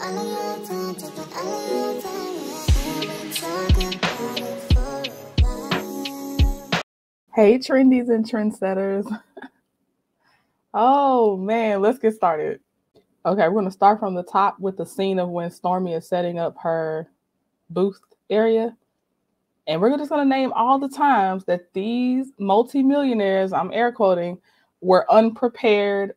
Hey, trendies and trendsetters. Oh man, let's get started. Okay, we're going to start from the top with the scene of when Stormi is setting up her booth area. And we're just going to name all the times that these multi-millionaires, I'm air quoting, were unprepared,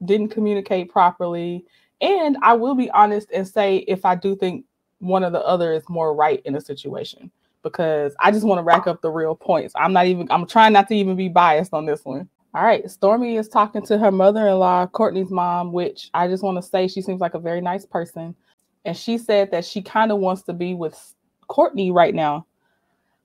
didn't communicate properly. And I will be honest and say if I do think one or the other is more right in a situation, because I just want to rack up the real points. I'm trying not to even be biased on this one. All right, Stormi is talking to her mother-in-law, Courtney's mom, which I just want to say she seems like a very nice person. And she said that she kind of wants to be with Courtney right now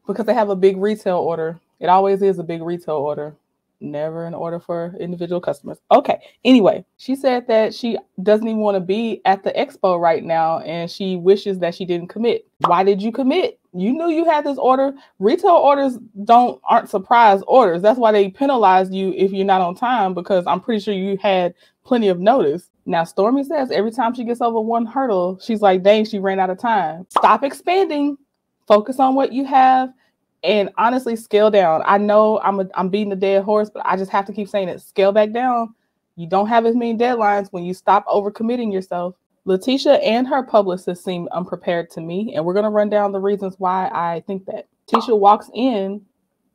because they have a big retail order. It always is a big retail order. Never an order for individual customers. Okay. Anyway, she said that she doesn't even want to be at the expo right now and she wishes that she didn't commit. Why did you commit? You knew you had this order. Retail orders aren't surprise orders. That's why they penalize you if you're not on time, because I'm pretty sure you had plenty of notice. Now, Stormi says every time she gets over one hurdle, she's like, dang, she ran out of time. Stop expanding. Focus on what you have. And honestly, scale down. I know I'm beating a dead horse, but I just have to keep saying it. Scale back down. You don't have as many deadlines when you stop overcommitting yourself. Latisha and her publicist seem unprepared to me, and we're going to run down the reasons why I think that. Tisha walks in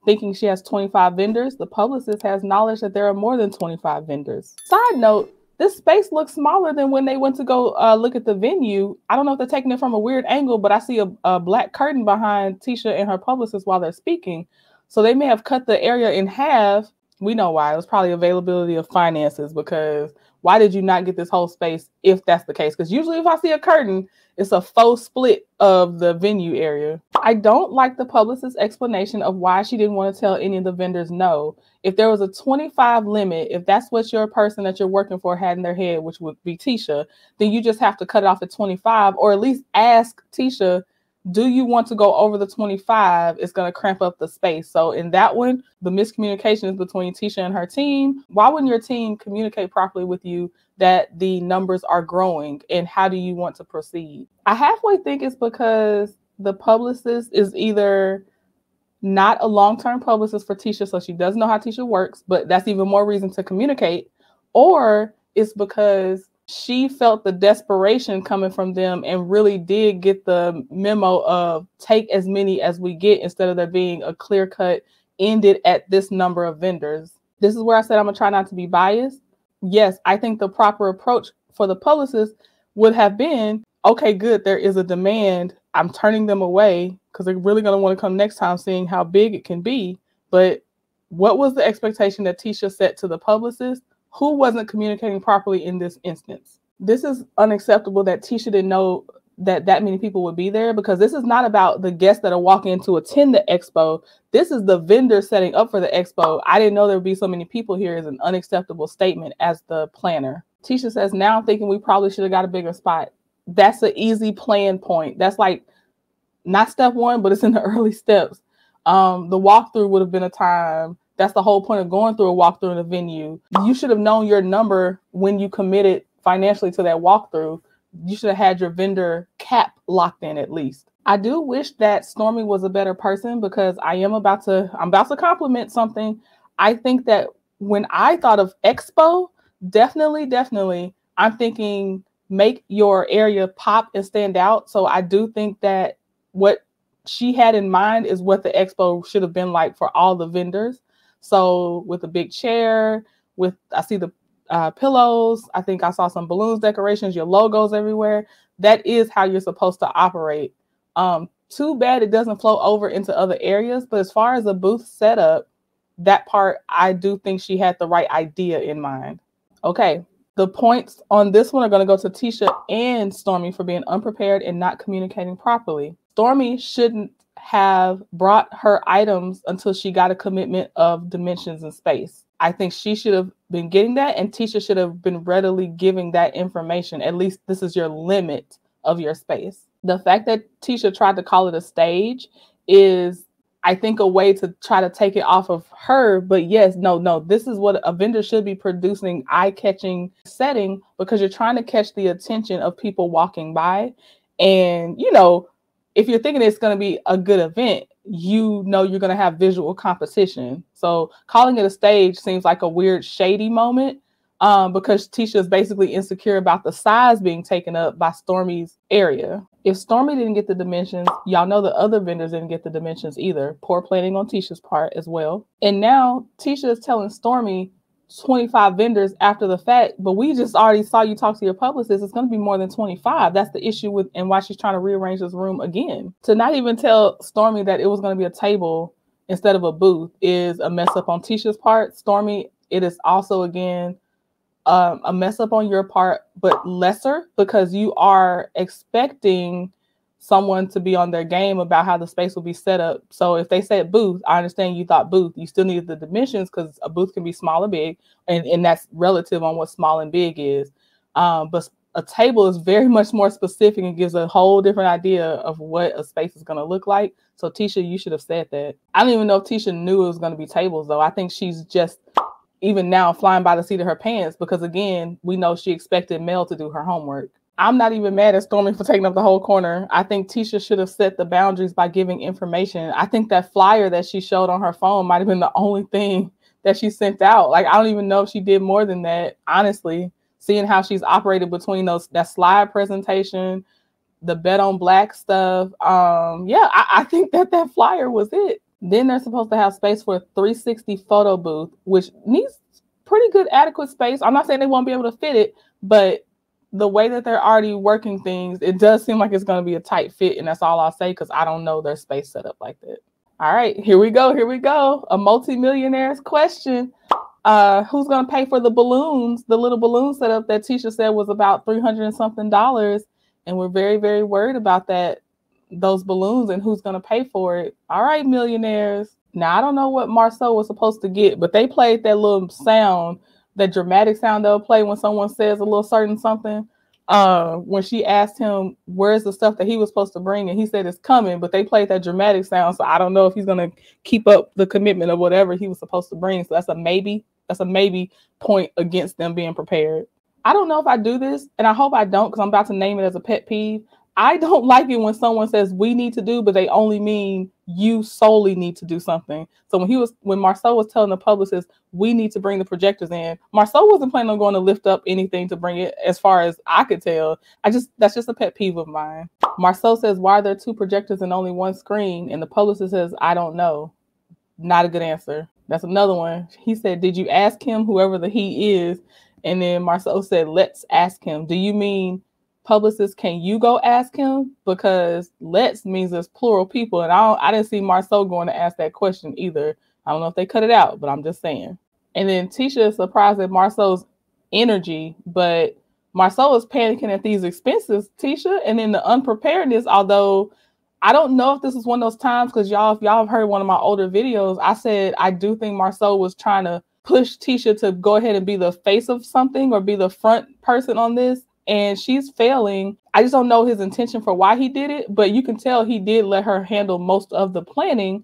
thinking she has 25 vendors. The publicist has knowledge that there are more than 25 vendors. Side note, this space looks smaller than when they went to go look at the venue. I don't know if they're taking it from a weird angle, but I see a black curtain behind Tisha and her publicist while they're speaking. So they may have cut the area in half. We know why. It was probably availability of finances, because why did you not get this whole space if that's the case? Because usually if I see a curtain, it's a faux split of the venue area. I don't like the publicist's explanation of why she didn't want to tell any of the vendors no. If there was a 25 limit, if that's what your person that you're working for had in their head, which would be Tisha, then you just have to cut it off at 25, or at least ask Tisha, do you want to go over the 25? It's going to cramp up the space. So in that one, the miscommunication is between Tisha and her team. Why wouldn't your team communicate properly with you that the numbers are growing, and how do you want to proceed? I halfway think it's because the publicist is either not a long-term publicist for Tisha, so she doesn't know how Tisha works, but that's even more reason to communicate, or it's because she felt the desperation coming from them and really did get the memo of take as many as we get instead of there being a clear-cut ended at this number of vendors. This is where I said I'm going to try not to be biased. Yes, I think the proper approach for the publicist would have been, okay, good, there is a demand. I'm turning them away because they're really going to want to come next time, seeing how big it can be. But what was the expectation that Tisha set to the publicist? Who wasn't communicating properly in this instance? This is unacceptable that Tisha didn't know that many people would be there, because this is not about the guests that are walking in to attend the expo. This is the vendor setting up for the expo. I didn't know there would be so many people here is an unacceptable statement as the planner. Tisha says, now I'm thinking we probably should have got a bigger spot. That's an easy plan point. That's like not step one, but it's in the early steps. The walkthrough would have been a time. That's the whole point of going through a walkthrough in a venue. You should have known your number when you committed financially to that walkthrough. You should have had your vendor cap locked in at least. I do wish that Stormi was a better person, because I'm about to compliment something. I think that when I thought of expo, definitely, I'm thinking make your area pop and stand out. So I do think that what she had in mind is what the expo should have been like for all the vendors. So with a big chair, I see the pillows. I think I saw some balloons, decorations, your logos everywhere. That is how you're supposed to operate. Too bad it doesn't flow over into other areas. But as far as a booth setup, that part, I do think she had the right idea in mind. Okay, the points on this one are going to go to Tisha and Stormi for being unprepared and not communicating properly. Stormi shouldn't have brought her items until she got a commitment of dimensions and space. I think she should have been getting that, and Tisha should have been readily giving that information. At least this is your limit of your space. The fact that Tisha tried to call it a stage is, I think, a way to try to take it off of her. But yes, no, this is what a vendor should be producing, eye-catching setting, because you're trying to catch the attention of people walking by. And, you know, if you're thinking it's going to be a good event, you know you're going to have visual competition. So calling it a stage seems like a weird, shady moment. Because Tisha is basically insecure about the size being taken up by Stormi's area. If Stormi didn't get the dimensions, y'all know the other vendors didn't get the dimensions either. Poor planning on Tisha's part as well. And now Tisha is telling Stormi 25 vendors after the fact, but we just already saw you talk to your publicist. It's going to be more than 25. That's the issue with, and why she's trying to rearrange this room again. To not even tell Stormi that it was going to be a table instead of a booth is a mess up on Tisha's part. Stormi, it is also, again, a mess up on your part, but lesser, because you are expecting someone to be on their game about how the space will be set up. So if they said booth, I understand you thought booth. You still needed the dimensions, because a booth can be small or big, and that's relative on what small and big is. But a table is very much more specific and gives a whole different idea of what a space is going to look like. So Tisha, you should have said that. I don't even know if Tisha knew it was going to be tables, though. I think she's just even now flying by the seat of her pants, because again, we know she expected Mel to do her homework. I'm not even mad at Stormi for taking up the whole corner. I think Tisha should have set the boundaries by giving information. I think that flyer that she showed on her phone might have been the only thing that she sent out. Like, I don't even know if she did more than that, honestly, seeing how she's operated between that slide presentation, the bet on black stuff. Yeah, I think that flyer was it. Then they're supposed to have space for a 360 photo booth, which needs pretty good adequate space. I'm not saying they won't be able to fit it, but the way that they're already working things, it does seem like it's going to be a tight fit. And that's all I'll say, because I don't know their space set up like that. All right, here we go. A multi-millionaires question. Who's going to pay for the balloons, the little balloon setup that Tisha said was about $300 and something. And we're very, very worried about those balloons and who's going to pay for it. All right, millionaires. Now, I don't know what Maursau was supposed to get, but they played that little sound, that dramatic sound they'll play when someone says a little certain something. When she asked him, where's the stuff that he was supposed to bring? And he said it's coming, but they played that dramatic sound. So I don't know if he's going to keep up the commitment of whatever he was supposed to bring. So that's a maybe. That's a maybe point against them being prepared. I don't know if I do this, and I hope I don't, because I'm about to name it as a pet peeve. I don't like it when someone says we need to do, but they only mean you solely need to do something. So when Maursau was telling the publicist, we need to bring the projectors in, Maursau wasn't planning on going to lift up anything to bring it, as far as I could tell. That's just a pet peeve of mine. Maursau says, why are there 2 projectors and only 1 screen? And the publicist says, I don't know. Not a good answer. That's another one. He said, did you ask him, whoever the he is? And then Maursau said, let's ask him. Do you mean publicist, can you go ask him? Because let's means there's plural people, and I didn't see Maursau going to ask that question either. I don't know if they cut it out, but I'm just saying. And then Tisha is surprised at Maursau's energy, but Maursau is panicking at these expenses, Tisha, and then the unpreparedness. Although I don't know if this is one of those times, because if y'all have heard one of my older videos, I said I do think Maursau was trying to push Tisha to go ahead and be the face of something or be the front person on this. And she's failing. I just don't know his intention for why he did it, but you can tell he did let her handle most of the planning,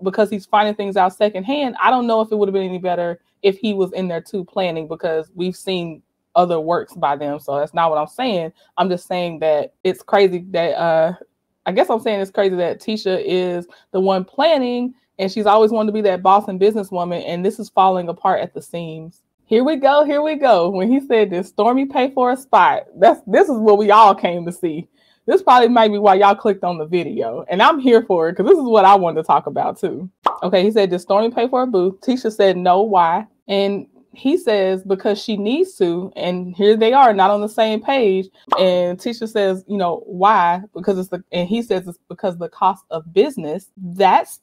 because he's finding things out secondhand. I don't know if it would have been any better if he was in there too planning, because we've seen other works by them. So that's not what I'm saying. I'm just saying that it's crazy that I guess I'm saying it's crazy that Tisha is the one planning, and she's always wanted to be that boss and businesswoman, and this is falling apart at the seams. Here we go. When he said, did Stormi pay for a spot? This is what we all came to see. This probably might be why y'all clicked on the video. And I'm here for it, because this is what I wanted to talk about too. Okay, he said, did Stormi pay for a booth? Tisha said, no, why? And he says, because she needs to. And here they are, not on the same page. And Tisha says, why? And he says it's because of the cost of business. That's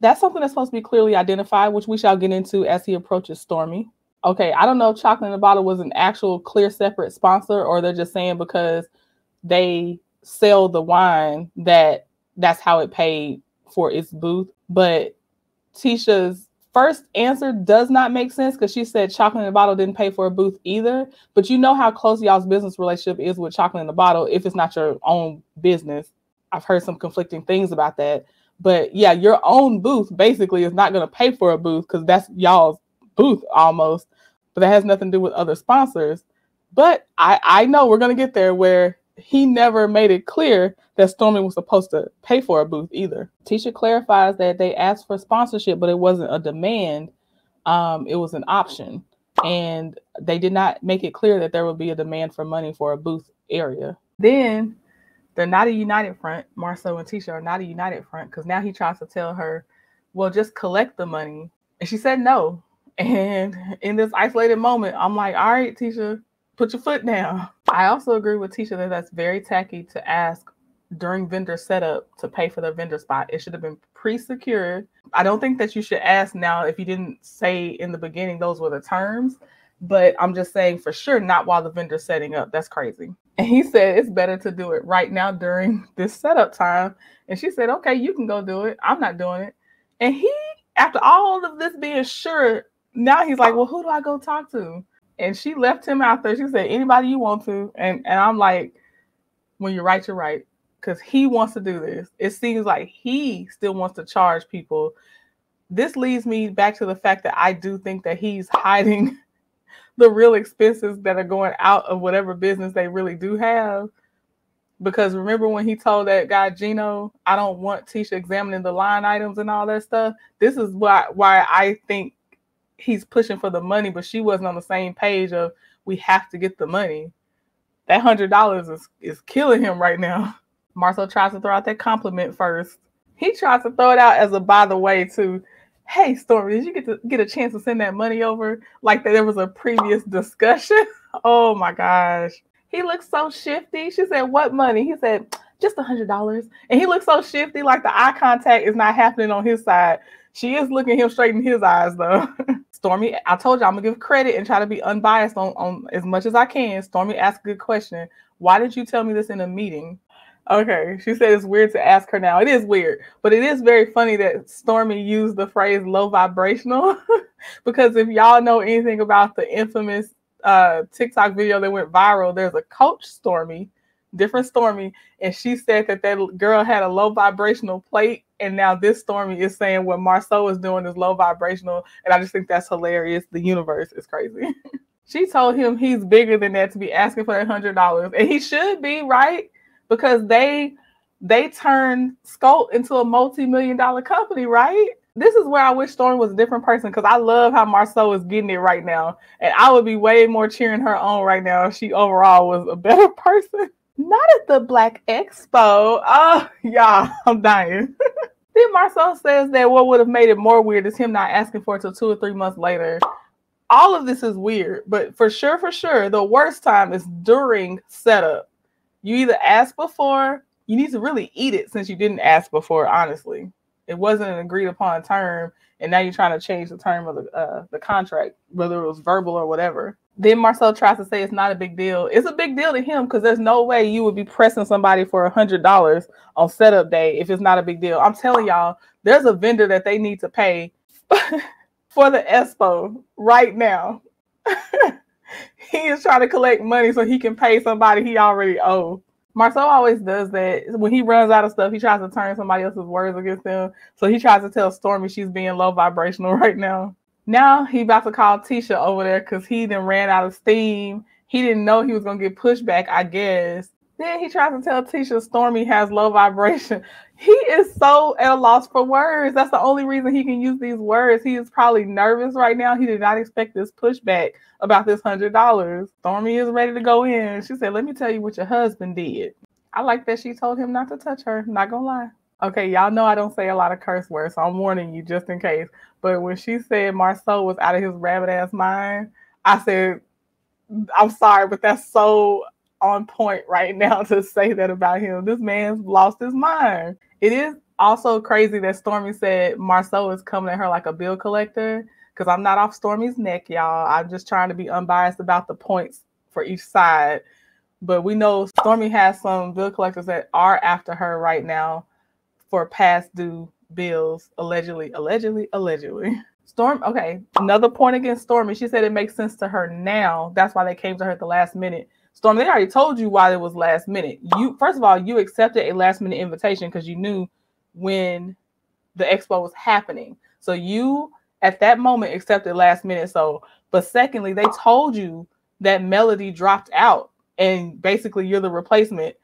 something that's supposed to be clearly identified, which we shall get into as he approaches Stormi. Okay, I don't know if Chocolate in a Bottle was an actual clear separate sponsor, or they're just saying because they sell the wine that's how it paid for its booth. But Tisha's first answer does not make sense, because she said Chocolate in a Bottle didn't pay for a booth either. But you know how close y'all's business relationship is with Chocolate in a Bottle if it's not your own business. I've heard some conflicting things about that. But yeah, your own booth basically is not going to pay for a booth because that's y'all's booth almost. But that has nothing to do with other sponsors. But I know we're going to get there where he never made it clear that Stormi was supposed to pay for a booth either. Tisha clarifies that they asked for sponsorship, but it wasn't a demand. It was an option. And they did not make it clear that there would be a demand for money for a booth area. Then they're not a united front. Maursau and Tisha are not a united front because now he tries to tell her, well, just collect the money. And she said no. And in this isolated moment, I'm like, all right, Tisha, put your foot down. I also agree with Tisha that that's very tacky to ask during vendor setup to pay for the vendor spot. It should have been pre-secured. I don't think that you should ask now if you didn't say in the beginning those were the terms, but I'm just saying for sure not while the vendor's setting up. That's crazy. And he said it's better to do it right now during this setup time. And she said, okay, you can go do it. I'm not doing it. And he, after all of this being sure, now he's like, well, who do I go talk to? And she left him out there. She said, anybody you want to. And I'm like, when you're right, you're right. Because he wants to do this. It seems like he still wants to charge people. This leads me back to the fact that I do think that he's hiding the real expenses that are going out of whatever business they really do have. Because remember when he told that guy, Gino, I don't want Tisha examining the line items and all that stuff. This is why I think he's pushing for the money, but she wasn't on the same page of we have to get the money. That $100 is killing him right now. Maursau tries to throw out that compliment first. He tries to throw it out as a by the way too. Hey, Stormi, did you get a chance to send that money over? Like that there was a previous discussion. Oh my gosh. He looks so shifty. She said, what money? He said, just $100. And he looks so shifty, like the eye contact is not happening on his side. She is looking him straight in his eyes though. Stormi, I told you I'm gonna give credit and try to be unbiased on as much as I can. Stormi asked a good question. Why didn't you tell me this in a meeting? Okay, she said it's weird to ask her now. It is weird, but it is very funny that Stormi used the phrase low vibrational because if y'all know anything about the infamous TikTok video that went viral, there's a coach Stormi, different Stormi, and she said that girl had a low vibrational plate, and now this Stormi is saying what Maursau is doing is low vibrational, and I just think that's hilarious. The universe is crazy. She told him he's bigger than that to be asking for that $100, and he should be, right? Because they turned Scott into a multi-million-dollar company, right? This is where I wish Stormi was a different person because I love how Maursau is getting it right now. And I would be way more cheering her on right now if she overall was a better person. Not at the Black Expo. Oh, y'all, I'm dying. Then Maursau says that what would have made it more weird is him not asking for it till 2 or 3 months later. All of this is weird, but for sure, the worst time is during setup. You either ask before, you need to really eat it since you didn't ask before, honestly. It wasn't an agreed upon term, and now you're trying to change the term of the contract, whether it was verbal or whatever. Then Maursau tries to say it's not a big deal. It's a big deal to him because there's no way you would be pressing somebody for $100 on setup day if it's not a big deal. I'm telling y'all, there's a vendor that they need to pay for the expo right now. He is trying to collect money so he can pay somebody he already owes. Maursau always does that. When he runs out of stuff, he tries to turn somebody else's words against them. So he tries to tell Stormi she's being low vibrational right now. Now he about to call Tisha over there because he then ran out of steam. He didn't know he was going to get pushback, I guess. Then he tries to tell Tisha Stormi has low vibration. He is so at a loss for words. That's the only reason he can use these words. He is probably nervous right now. He did not expect this pushback about this $100. Stormi is ready to go in. She said, let me tell you what your husband did. I like that she told him not to touch her. Not gonna lie. Okay, y'all know I don't say a lot of curse words, so I'm warning you just in case. But when she said Maursau was out of his rabbit ass mind, I said, I'm sorry, but that's so on point right now to say that about him. This man's lost his mind. It is also crazy that Stormi said Maursau is coming at her like a bill collector because I'm not off Stormi's neck, y'all. I'm just trying to be unbiased about the points for each side. But we know Stormi has some bill collectors that are after her right now for past due bills, allegedly. Okay, another point against Stormi. She said it makes sense to her now. That's why they came to her at the last minute. Stormi, they already told you why it was last minute. First of all, you accepted a last minute invitation because you knew when the expo was happening. So you at that moment accepted last minute. So, but secondly, they told you that Melody dropped out and basically you're the replacement.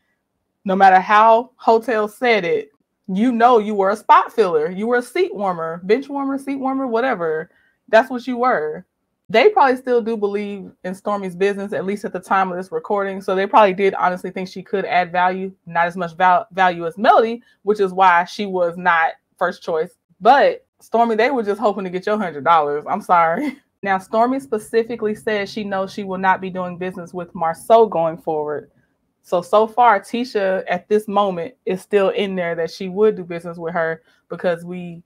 No matter how hotels said it, you know you were a spot filler. You were a seat warmer, bench warmer, seat warmer, whatever. That's what you were. They probably still do believe in Stormi's business, at least at the time of this recording. So they probably did honestly think she could add value, not as much value as Melody, which is why she was not first choice. But Stormi, they were just hoping to get your $100. I'm sorry. Now, Stormi specifically says she knows she will not be doing business with Maursau going forward. So far, Tisha at this moment is still in there that she would do business with her, because we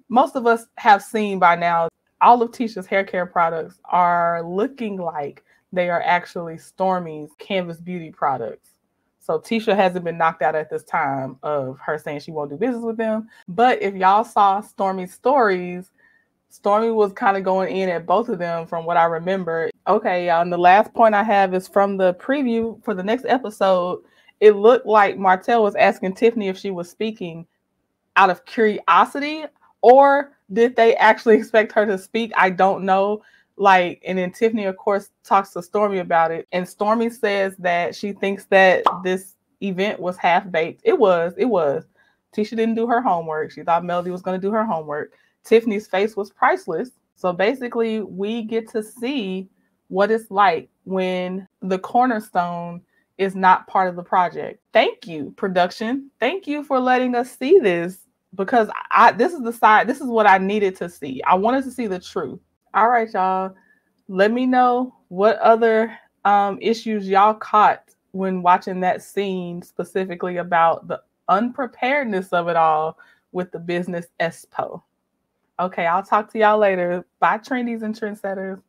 most of us have seen by now all of Tisha's hair care products are looking like they are actually Stormi's Canvas Beauty products. So Tisha hasn't been knocked out at this time of her saying she won't do business with them. But if y'all saw Stormi's stories, Stormi was kind of going in at both of them from what I remember. Okay, y'all, and the last point I have is from the preview for the next episode. It looked like Martell was asking Tiffany if she was speaking out of curiosity, or did they actually expect her to speak? I don't know. Like, and then Tiffany, of course, talks to Stormi about it. And Stormi says that she thinks that this event was half-baked. It was. Tisha didn't do her homework. She thought Melody was going to do her homework. Tiffany's face was priceless. So basically, we get to see what it's like when the cornerstone is not part of the project. Thank you, production. Thank you for letting us see this, because this is what I needed to see. I wanted to see the truth. All right, y'all. Let me know what other issues y'all caught when watching that scene, specifically about the unpreparedness of it all with the business expo. Okay, I'll talk to y'all later. Bye, trendies and trendsetters.